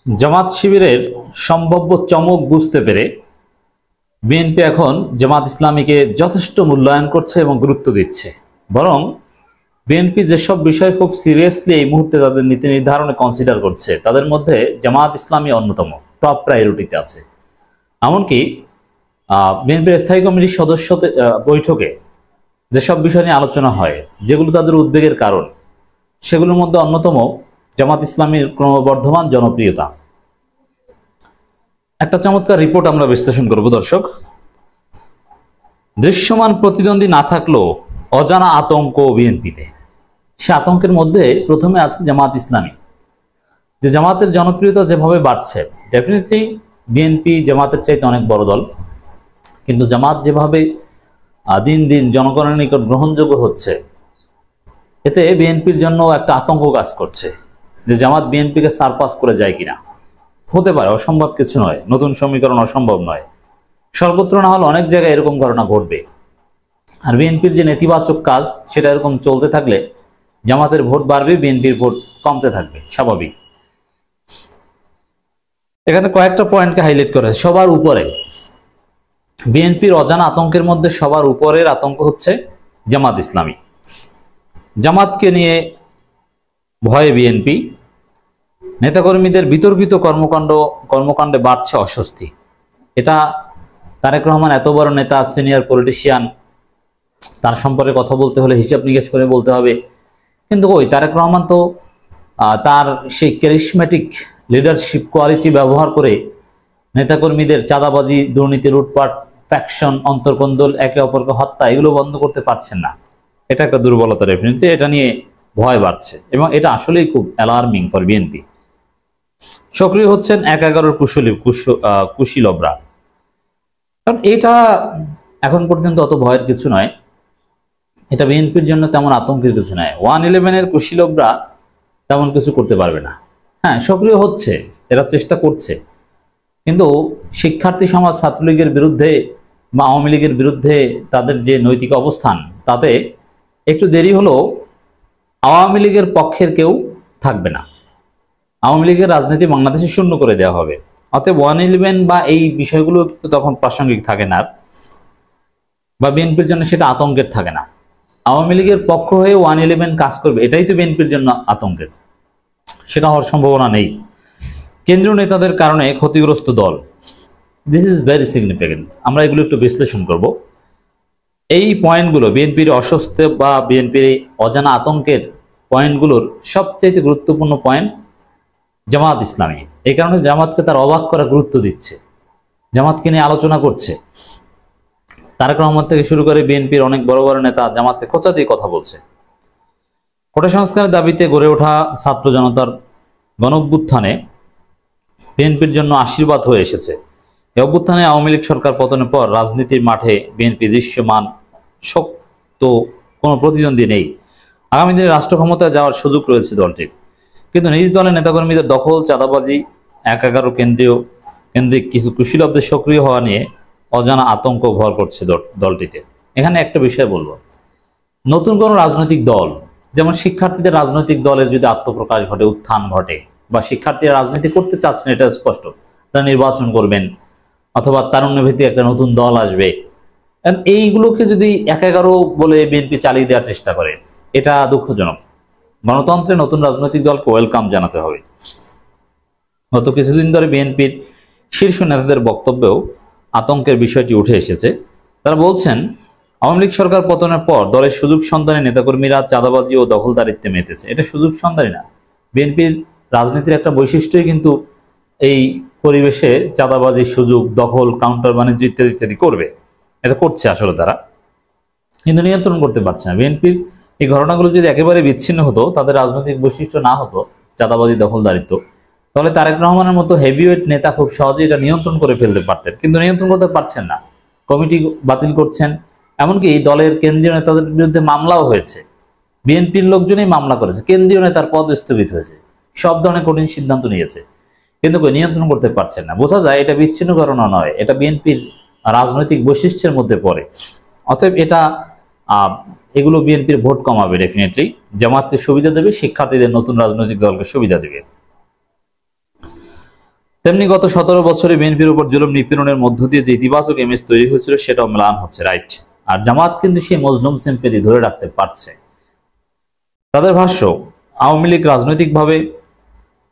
জামাত শিবিরের সম্ভাব্য চমক বুঝতে পেরে বিএনপি এখন জামাত ইসলামীকে যথেষ্ট মূল্যায়ন করছে এবং গুরুত্ব দিচ্ছে। বরং বিএনপি যেসব বিষয় খুব সিরিয়াসলি এই মুহূর্তে তাদের নীতি নির্ধারণে কনসিডার করছে, তাদের মধ্যে জামাত ইসলামী অন্যতম, টপ প্রায়োরিটিতে আছে। এমনকি বিএনপির স্থায়ী কমিটির সদস্য বৈঠকে যেসব বিষয় নিয়ে আলোচনা হয়, যেগুলো তাদের উদ্বেগের কারণ, সেগুলোর মধ্যে অন্যতম জামাত ইসলামীর ক্রমবর্ধমান জনপ্রিয়তা। একটা চমৎকার রিপোর্ট আমরা বিশ্লেষণ করব দর্শক। দৃশ্যমান প্রতিদ্বন্দ্বী না থাকলেও অজানা আতঙ্ক বিএনপিতে। সে আতঙ্কের মধ্যে প্রথমে আছে জামাত ইসলামী। যে জামাতের জনপ্রিয়তা যেভাবে বাড়ছে, ডেফিনেটলি বিএনপি জামাতের চাইতে অনেক বড় দল, কিন্তু জামাত যেভাবে দিন দিন জনগণের নিকট গ্রহণযোগ্য হচ্ছে, এতে বিএনপির জন্য একটা আতঙ্ক কাজ করছে যে জামাত বিএনপিকে সারপাস করে যায় কিনা। হতে পারে, অসম্ভব কিছু নয়, নতুন সমীকরণ অসম্ভব নয়, সর্বত্র না হলে অনেক জায়গায় এরকম ঘটনা ঘটবে। আর বিএনপির যে নেতিবাচক কাজ, সেটা এরকম চলতে থাকলে জামাতের ভোট বাড়বে, বিএনপির ভোট কমতে থাকবে, স্বাভাবিক। এখানে কয়েকটা পয়েন্টকে হাইলাইট করে। সবার উপরে বিএনপির অজানা আতঙ্কের মধ্যে সবার উপরের আতঙ্ক হচ্ছে জামাত ইসলামী। জামাতকে নিয়ে ভয়ে বিএনপি, নেতাকর্মীদের বিতর্কিত কর্মকাণ্ডে বাড়ছে অস্বস্তি। এটা তারেক রহমান এত বড় নেতা, সিনিয়র পলিটিশিয়ান, তার সম্পর্কে কথা বলতে হলে হিসাব নিকেশ করে বলতে হবে। কিন্তু ওই তারেক রহমান তো তার সেই ক্যারিশমেটিক লিডারশিপ কোয়ালিটি ব্যবহার করে নেতাকর্মীদের চাঁদাবাজি, দুর্নীতি, লুটপাট, ফ্যাকশন, অন্তর্কন্দল, একে অপরকে হত্যা, এগুলো বন্ধ করতে পারছেন না। এটা একটা দুর্বলতা। ডেফিনেটলি এটা নিয়ে ভয় বাড়ছে এবং এটা আসলেই খুব অ্যালার্মিং ফর বিএনপি। সক্রিয় হচ্ছেন ১/১১ কুশীলবরা। কারণ এটা এখন পর্যন্ত অত ভয়ের কিছু নয়, এটা বিএনপির জন্য তেমন আতঙ্কের কিছু নয়। 111-এর কুশীলবরা তেমন কিছু করতে পারবে না। হ্যাঁ, সক্রিয় হচ্ছে, এরা চেষ্টা করছে, কিন্তু শিক্ষার্থী সমাজ ছাত্রলীগের বিরুদ্ধে বা আওয়ামী লীগের বিরুদ্ধে তাদের যে নৈতিক অবস্থান, তাতে একটু দেরি হলেও আওয়ামী লীগের পক্ষের কেউ থাকবে না। আওয়ামী লীগের রাজনীতি বাংলাদেশে শূন্য করে দেওয়া হবে। অতএব 111 বা এই বিষয়গুলো কিন্তু তখন প্রাসঙ্গিক থাকে না, বা বিএনপির জন্য সেটা আতঙ্কের থাকে না। আওয়ামী লীগের পক্ষ হয়ে 111 কাজ করবে, এটাই তো বিএনপির জন্য আতঙ্কের। সেটা হওয়ার সম্ভাবনা নেই। কেন্দ্রীয় নেতাদের কারণে ক্ষতিগ্রস্ত দল, দিস ইজ ভেরি সিগনিফিকেন্ট। আমরা এগুলো একটু বিশ্লেষণ করব। এই পয়েন্টগুলো বিএনপির অস্বস্তি বা বিএনপির অজানা আতঙ্কের পয়েন্টগুলোর সবচেয়ে গুরুত্বপূর্ণ পয়েন্ট জামাত ইসলামী। এই কারণে জামাতকে তার অবাক করা গুরুত্ব দিচ্ছে, জামাতকে নিয়ে আলোচনা করছে। তারেক রহমান থেকে শুরু করে বিএনপির অনেক বড় বড় নেতা জামাতকে খোঁচা দিয়ে কথা বলছে। কোটা সংস্কারের দাবিতে গড়ে ওঠা ছাত্র জনতার গণঅভ্যুত্থানে বিএনপির জন্য আশীর্বাদ হয়ে এসেছে। এই অভ্যুত্থানে আওয়ামী লীগ সরকার পতনের পর রাজনীতির মাঠে বিএনপি দৃশ্যমান শক্ত কোনো প্রতিদ্বন্দ্বী নেই। আগামী দিনে রাষ্ট্র ক্ষমতায় যাওয়ার সুযোগ রয়েছে দলটির, কিন্তু নিজ দলের নেতাকর্মীদের দখল, চাঁদাবাজি, ১/১১ কেন্দ্রিক কিছু কুশীলবদের সক্রিয় হওয়া নিয়ে অজানা আতঙ্ক ভর করছে দলটিতে। এখানে একটা বিষয় বলবো, নতুন কোনো রাজনৈতিক দল, যেমন শিক্ষার্থীদের রাজনৈতিক দলের যদি আত্মপ্রকাশ ঘটে, উত্থান ঘটে, বা শিক্ষার্থীরা রাজনীতি করতে চাচ্ছেন, এটা স্পষ্ট, তারা নির্বাচন করবেন অথবা তারুণ্যভিত্তিক একটা নতুন দল আসবে, এইগুলোকে যদি ১/১১ বলে বিএনপি চালিয়ে দেওয়ার চেষ্টা করে, এটা দুঃখজনক। গণতন্ত্রে নতুন রাজনৈতিক দলকে ওয়েলকাম জানাতে হবে। গত কিছুদিন ধরে বিএনপির শীর্ষ নেতাদের বক্তব্যেও আতঙ্কের বিষয়টি উঠে এসেছে। তারা বলছেন, আওয়ামী লীগ সরকার পতনের পর দলের সুযোগ সন্ধানী নেতাকর্মীরা চাঁদাবাজি ও দখলদারিত্বে মেতেছে। এটা সুযোগ সন্ধানী না, বিএনপির রাজনীতির একটা বৈশিষ্ট্যই কিন্তু এই পরিবেশে চাঁদাবাজির সুযোগ, দখল, কাউন্টার বাণিজ্য ইত্যাদি ইত্যাদি করবে। এটা করছে আসলে তারা, কিন্তু নিয়ন্ত্রণ করতে পারছে না। বিএনপির এই ঘটনাগুলো যদি একেবারে বিচ্ছিন্ন হতো, তাদের রাজনৈতিক বৈশিষ্ট্য না হতো চাঁদাবাজি, দখলদারিত্ব, তাহলে তারেক রহমানের মতো হেভিওয়েট নেতা খুব সহজেই এটা নিয়ন্ত্রণ করে ফেলতে পারতেন, কিন্তু নিয়ন্ত্রণ করতে পারছেন না। কমিটি বাতিল করছেন, এমনকি দলের কেন্দ্রীয় নেতাদের বিরুদ্ধে মামলাও হয়েছে। বিএনপির লোকজনই মামলা করেছে, কেন্দ্রীয় নেতার পদ স্থগিত হয়েছে, সব ধরনের কঠিন সিদ্ধান্ত নিয়েছে, কিন্তু নিয়ন্ত্রণ করতে পারছেন না। বোঝা যায় এটা বিচ্ছিন্ন ঘটনা নয়, এটা বিএনপির রাজনৈতিক বৈশিষ্ট্যের মধ্যে পড়ে। অতএব এগুলো বিএনপির ভোট কমাবে, ডেফিনেটলি জামাতকে সুবিধা দেবে, শিক্ষার্থীদের নতুন রাজনৈতিক দলকে সুবিধা দেবে। তেমনি গত 17 বছরে বিএনপির উপর জুলুম নিপীড়নের মধ্য দিয়ে যে ইতিবাচক ইমেজ তৈরি হয়েছিল সেটাও ম্লান হচ্ছে, রাইট। আর জামাত কিন্তু সেই মজলুম সিম্পেথি ধরে রাখতে পারছে। তাদের ভাষ্য, আওয়ামী লীগ রাজনৈতিকভাবে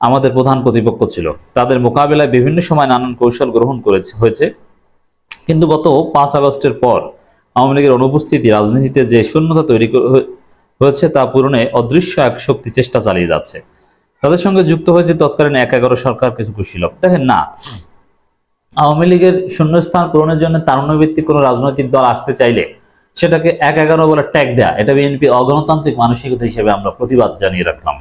আমাদের প্রধান প্রতিপক্ষ ছিল, তাদের মোকাবেলায় বিভিন্ন সময় নানান কৌশল গ্রহণ হয়েছে, কিন্তু গত 5 আগস্টের পর আওয়ামী লীগের অনুপস্থিতি রাজনীতিতে যে শূন্যতা তৈরি হয়েছে তা পূরণে অদৃশ্য এক শক্তি চেষ্টা চালিয়ে যাচ্ছে। তাদের সঙ্গে যুক্ত হয়েছে তৎকালীন 1/11 সরকার কিছু কুশীলব। দেখেন না, আওয়ামী লীগের শূন্যস্থান পূরণের জন্য তারুণ্যভিত্তিক কোনো রাজনৈতিক দল আসতে চাইলে সেটাকে 1/11 বলে ট্যাগ দেয়া, এটা বিএনপি অগণতান্ত্রিক মানসিকতা হিসেবে আমরা প্রতিবাদ জানিয়ে রাখলাম,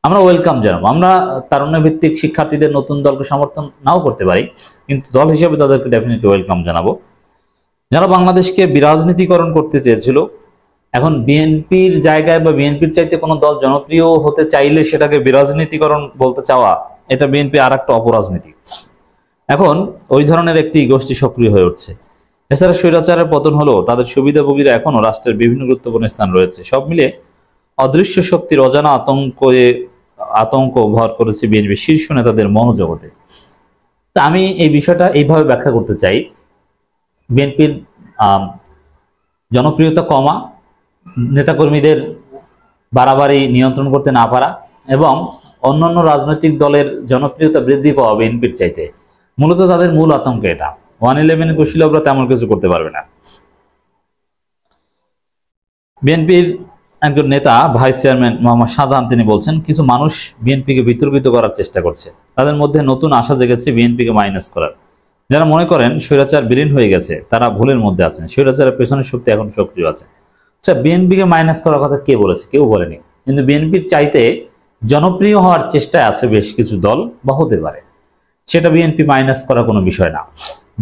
আমরা ওয়েলকাম জানাবো। আমরা তারুণ্যভিত্তিক শিক্ষার্থীদের নতুন দলকে সমর্থন নাও করতে পারি, কিন্তু দল হিসেবে তাদেরকে ডেফিনেটলি ওয়েলকাম জানাবো। যারা বাংলাদেশকে বিরাজনীতিকরণ করতে চেয়েছিল, এখন বিএনপির জায়গায় বা বিএনপির চাইতে কোনো দল জনপ্রিয় হতে চাইলে সেটাকে বিরাজনীতিকরণ বলতে চাওয়া, এটা বিএনপি আর একটা অপরাজনীতি। এখন ওই ধরনের একটি গোষ্ঠী সক্রিয় হয়ে উঠছে। এছাড়া স্বৈরাচারের পতন হলো তাদের সুবিধাভোগীরা এখনো রাষ্ট্রের বিভিন্ন গুরুত্বপূর্ণ স্থান রয়েছে। সব মিলে অদৃশ্য শক্তির অজানা আতঙ্ক ভর করেছে বিএনপির শীর্ষ নেতাদের মনোজগতে। তা আমি এই বিষয়টা এইভাবে ব্যাখ্যা করতে চাই, বিএনপির জনপ্রিয়তা কমা, নেতাকর্মীদের বাড়াবাড়ি নিয়ন্ত্রণ করতে না পারা এবং অন্যান্য রাজনৈতিক দলের জনপ্রিয়তা বৃদ্ধি পাওয়া বিএনপির চাইতে, মূলত তাদের মূল আতঙ্ক এটা। 111 কুশীলবরা তেমন কিছু করতে পারবে না। বিএনপির একজন নেতা ভাইস চেয়ারম্যান মোহাম্মদ শাহজাহান তিনি বলছেন, কিছু মানুষ বিএনপিকে বিতর্কিত করার চেষ্টা করছে, তাদের মধ্যে নতুন আশা জেগেছে বিএনপিকে মাইনাস করার। যারা মনে করেন স্বৈরাচার বিলীন হয়ে গেছে তারা ভুলের মধ্যে আছেন, স্বৈরাচারের পেছনের শক্তি এখন সক্রিয় আছে। আচ্ছা, বিএনপিকে মাইনাস করার কথা কে বলেছে? কেউ বলেনি, কিন্তু বিএনপির চাইতে জনপ্রিয় হওয়ার চেষ্টায় আছে বেশ কিছু দল বা হতে পারে, সেটা বিএনপি মাইনাস করার কোনো বিষয় না।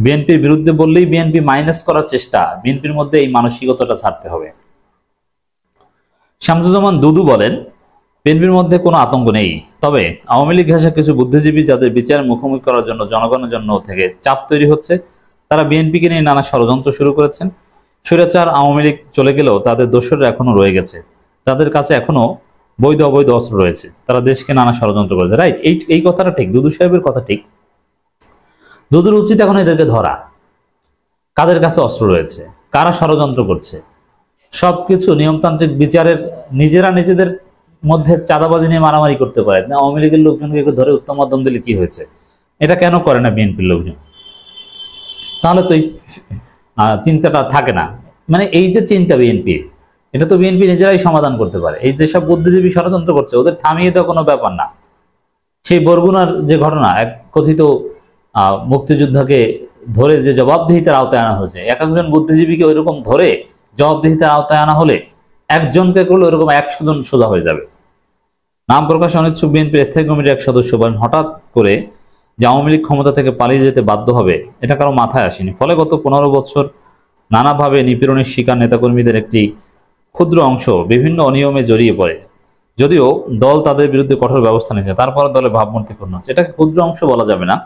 বিএনপির বিরুদ্ধে বললেই বিএনপি মাইনাস করার চেষ্টা, বিএনপির মধ্যে এই মানসিকতাটা ছাড়তে হবে। শামসুজ্জামান দুদু বলেন, বিএনপির মধ্যে কোনো আতঙ্ক নেই, তবে আওয়ামী লীগ ঘেঁষা কিছু বুদ্ধিজীবী যাদের বিচারের মুখোমুখি করার জন্য জনগণের জন্য থেকে চাপ তৈরি হচ্ছে, তারা বিএনপিকে নিয়ে নানা ষড়যন্ত্র শুরু করেছেন। স্বৈরাচার আওয়ামী লীগ চলে গেলেও তাদের দোসররা এখনো রয়ে গেছে, তাদের কাছে এখনো বৈধ অবৈধ অস্ত্র রয়েছে, তারা দেশকে নানা ষড়যন্ত্র করেছে, রাইট। এই কথাটা ঠিক, দুদু সাহেবের কথা ঠিক। দুদুর উচিত এখন এদেরকে ধরা, কাদের কাছে অস্ত্র রয়েছে, কারা ষড়যন্ত্র করছে, সবকিছু নিয়মতান্ত্রিক বিচারের। নিজেরা নিজেদের মধ্যে চাঁদাবাজি নিয়ে মারামারি করতে পারে না, আওয়ামী লীগের লোকজনকে একটু ধরে উত্তম মাধ্যম দিলে কি হয়েছে? এটা কেন করে না বিএনপির লোকজন? তাহলে তো এই চিন্তাটা থাকে না। মানে এই যে চিন্তা বিএনপি, এটা তো বিএনপি নিজেরাই সমাধান করতে পারে। এই যেসব বুদ্ধিজীবী ষড়যন্ত্র করছে ওদের থামিয়ে দেওয়া কোনো ব্যাপার না। সেই বরগুনার যে ঘটনা, এক কথিত মুক্তিযোদ্ধাকে ধরে যে জবাবদিহিতার আওতায় আনা হয়েছে, এক একজন বুদ্ধিজীবীকে ওইরকম ধরে জবাবদিহিতার আওতায় আনা হলে একজনকে করলে ওইরকম 100 জন সোজা হয়ে যাবে। নাম প্রকাশে অনিচ্ছুক বিএনপির স্থায়ী কমিটির এক সদস্য বলেন, হঠাৎ করে যে আওয়ামী লীগ ক্ষমতা থেকে পালিয়ে যেতে বাধ্য হবে এটা কারো মাথায় আসেনি। ফলে গত 15 বছর নানাভাবে নিপীড়নের শিকার নেতাকর্মীদের একটি ক্ষুদ্র অংশ বিভিন্ন অনিয়মে জড়িয়ে পড়ে। যদিও দল তাদের বিরুদ্ধে কঠোর ব্যবস্থা নিয়েছে, তারপর দলের ভাবমূর্তি ক্ষুণ্ণ হচ্ছে। এটাকে ক্ষুদ্র অংশ বলা যাবে না,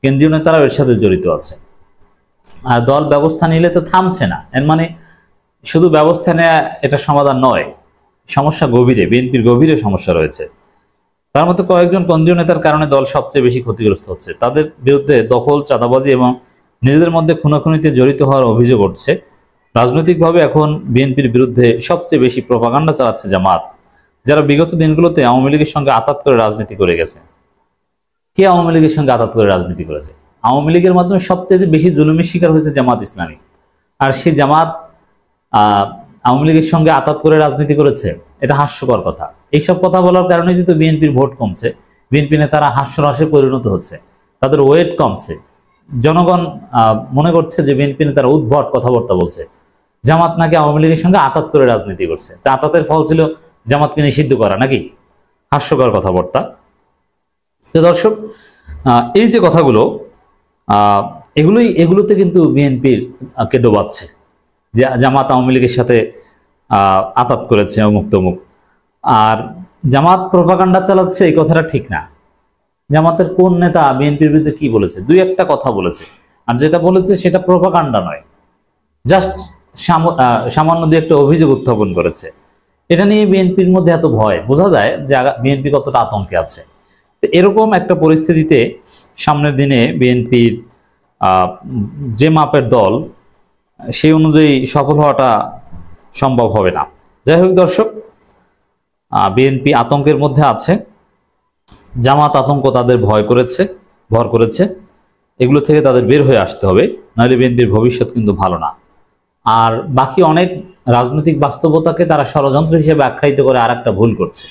কেন্দ্রীয় নেতারা এর সাথে জড়িত আছে। আর দল ব্যবস্থা নিলে তো থামছে না, এর মানে শুধু ব্যবস্থা নেওয়া এটা সমাধান নয়, সমস্যা গভীরে, বিএনপির গভীরে সমস্যা রয়েছে। তার মধ্যে কয়েকজন কেন্দ্রীয় নেতার কারণে দল সবচেয়ে বেশি ক্ষতিগ্রস্ত হচ্ছে। তাদের বিরুদ্ধে দখল, চাঁদাবাজি এবং নিজেদের মধ্যে খুনাখুনিতে জড়িত হওয়ার অভিযোগ উঠছে। রাজনৈতিকভাবে এখন বিএনপির বিরুদ্ধে সবচেয়ে বেশি প্রপাগান্ডা চালাচ্ছে জামাত, যারা বিগত দিনগুলোতে আওয়ামী লীগের সঙ্গে আঁতাত করে রাজনীতি করে গেছে। কে আওয়ামী লীগের সঙ্গে আঁতাত করে রাজনীতি করেছে? আওয়ামী লীগের মাধ্যমে সবচেয়ে বেশি জুলুমের শিকার হয়েছে জামাত ইসলামী। আর সেই জামাত আওয়ামী লীগের সঙ্গে আঁতাত করে রাজনীতি করেছে, এটা হাস্যকর কথা। এইসব কথা বলার কারণে কিন্তু বিএনপির ভোট কমছে, বিএনপি নেতারা হাস্যরসে পরিণত হচ্ছে, তাদের ওয়েট কমছে। জনগণ মনে করছে যে বিএনপি নেতারা উদ্ভট কথাবার্তা বলছে, জামাত নাকি আওয়ামী লীগের সঙ্গে আঁতাত করে রাজনীতি করছে। তা আঁতাতের ফল ছিল জামাতকে নিষিদ্ধ করা নাকি? হাস্যকর কথাবার্তা। তো দর্শক, এই যে কথাগুলো, এগুলোতে কিন্তু বিএনপির কে ডোবাচ্ছে যে জামাত আওয়ামী লীগের সাথে আঁতাত করেছে অমুক তমুক। আর জামাত প্রপাগান্ডা চালাচ্ছে, এই কথাটা ঠিক না। জামাতের কোন নেতা বিএনপির বিরুদ্ধে কি বলেছে? দুই একটা কথা বলেছে, আর যেটা বলেছে সেটা প্রপাগান্ডা নয়, জাস্ট সামান্য দুই একটা অভিযোগ উত্থাপন করেছে। এটা নিয়ে বিএনপির মধ্যে এত ভয়, বোঝা যায় যে বিএনপি কতটা আতঙ্কে আছে। তো এরকম একটা পরিস্থিতিতে সামনের দিনে বিএনপির যে মাপের দল সেই অনুযায়ী সফল হওয়াটা সম্ভব হবে না। যাই হোক দর্শক, বিএনপি আতঙ্কের মধ্যে আছে, জামাত আতঙ্ক তাদের ভর করেছে, এগুলো থেকে তাদের বের হয়ে আসতে হবে, নাহলে বিএনপির ভবিষ্যৎ কিন্তু ভালো না। আর বাকি অনেক রাজনৈতিক বাস্তবতাকে তারা ষড়যন্ত্র হিসেবে আখ্যায়িত করে আর একটা ভুল করছে।